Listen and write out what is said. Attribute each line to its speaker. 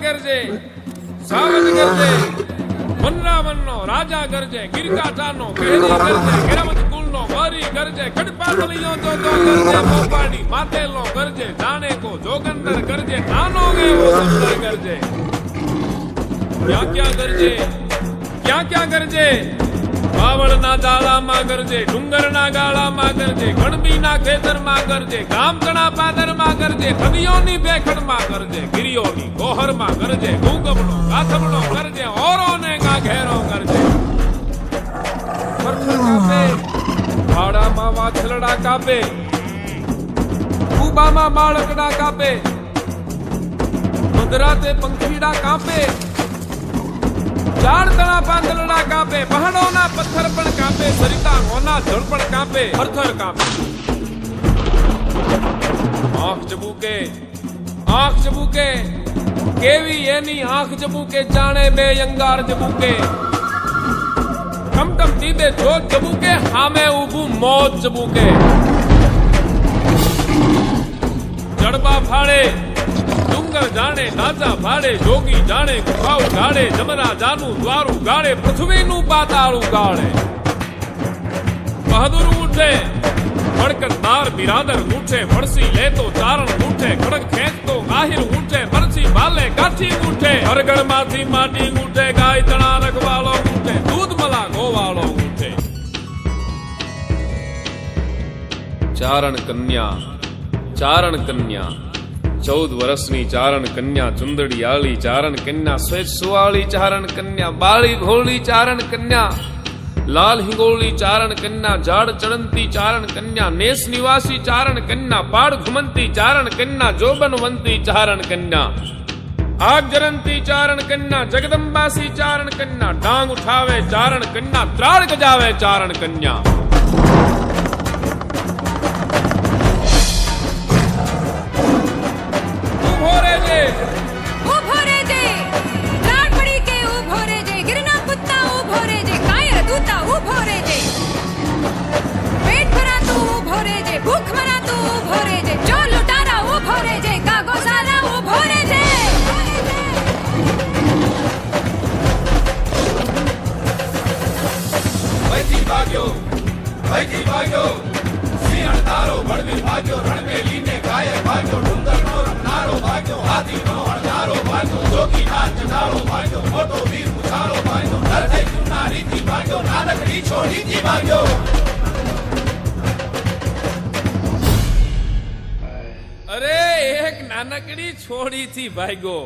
Speaker 1: કરજે સાવધ કરજે વનરાવનનો રાજા કરજે ગિરકાઠાનો કેરી કરજે ગિરમત કુલનો વરી કરજે કડપાતળીઓ તો કરજે પોપાડી માતેલો કરજે જાણે કો જોગંદર કરજે નાનો એવો સુંદર કરજે ક્યાં ક્યાં કરજે બાવળના દાળામાં કરજે ડુંગરના ગાળામાં કરજે ગણબીના ખેતરમાં કરજે ગામકણા પાદરમાં કરજે નદીઓની બેખડમાં કરજે ગિરિયોની ગોહરમાં કરજે ગુંગમણો ગાથમણો કરજે ઓરોને ઘેરો કરજે પથ્થર કાપે ભાડામાં વાછલડા કાપે કુબામાં બાળકડા કાપે મધરાતે પંખીડા કાપે ચાર તણા પાંદલડા કાપે પહાડોના પથ્થર પણ કાપે સરિતાઓના જળ પણ કાપે થરથર કાપે આંખ ચબુકે કેવી એની આંખ ચબુકે જાણે બે અંગાર ચબુકે ટમટમ દીદે જોત ચબુકે હામે ઊભું મોત ચબુકે જડબા ફાડે ડુંગર જાણે નાચા ભાડે જોગી જાણે ગુફાઓ ગાડે જમરા જાનું દ્વારું ગાડે પૃથ્વીનું પાતાળું ગાળે બહાદુર ઉઠે વડકતદાર બિરાદર ઉઠે ફળસી લેતો ચારણ ઉઠે ખડક ખેંચતો આહિર ઉઠે મરસી ભાલે કાઠી ઉઠે હરગઢ માંથી માટી ઉઠે ગાય તણા રખવાળો ઉઠે દૂધ મલા ગોવાળો ઉઠે ચારણ કન્યા 14 વર્ષની ચારણ કન્યા ચુંદડી આળી ચારણ કન્યા સ્વેત સુવાળી ચારણ કન્યા બાળી ઘોળી ચારણ કન્યા લાલ હિંગોળી ચારણ કન્યા ઝાડ ચડંતી ચારણ કન્યા નેસ નિવાસી ચારણ કન્યા પાડ ઘુમંતી ચારણ કન્યા જોબનવંતી ચારણ કન્યા આગ જરંતી ચારણ કન્યા જગદંબાસી ચારણ કન્યા ડાંગ ઉઠાવે ચારણ કન્યા ત્રાળ ગજાવે ચારણ કન્યા
Speaker 2: ઉભો રેજે લાડ પડી કે ઉભો રેજે ગિરના કુત્તા ઉભો રેજે કાયર દૂતા ઉભો રેજે પેટ ભરાતું ઉભો રેજે ભૂખ મરાતું ઉભો રેજે જો લૂંટારા ઉભો રેજે કાગો સારા ઉભો રેજે
Speaker 1: વૈજી ભાગ્યો સિંહણ તારો બળવી ભાગ્યો રણમેલીને ગાયે ભાગ્યો ડુંગરનો રમનારો ભાગ્યો હાથીનો હળનારો ભાગ્યો જોગી નાચ ચટાળો ભાગ્યો મોટો વીર ઉછાળો ભાગ્યો નરજય જૂના રીતિ ભાગ્યો નાનકડી છોડીથી ભાગ્યો અરે એક નાનકડી છોડીથી ભાગ્યો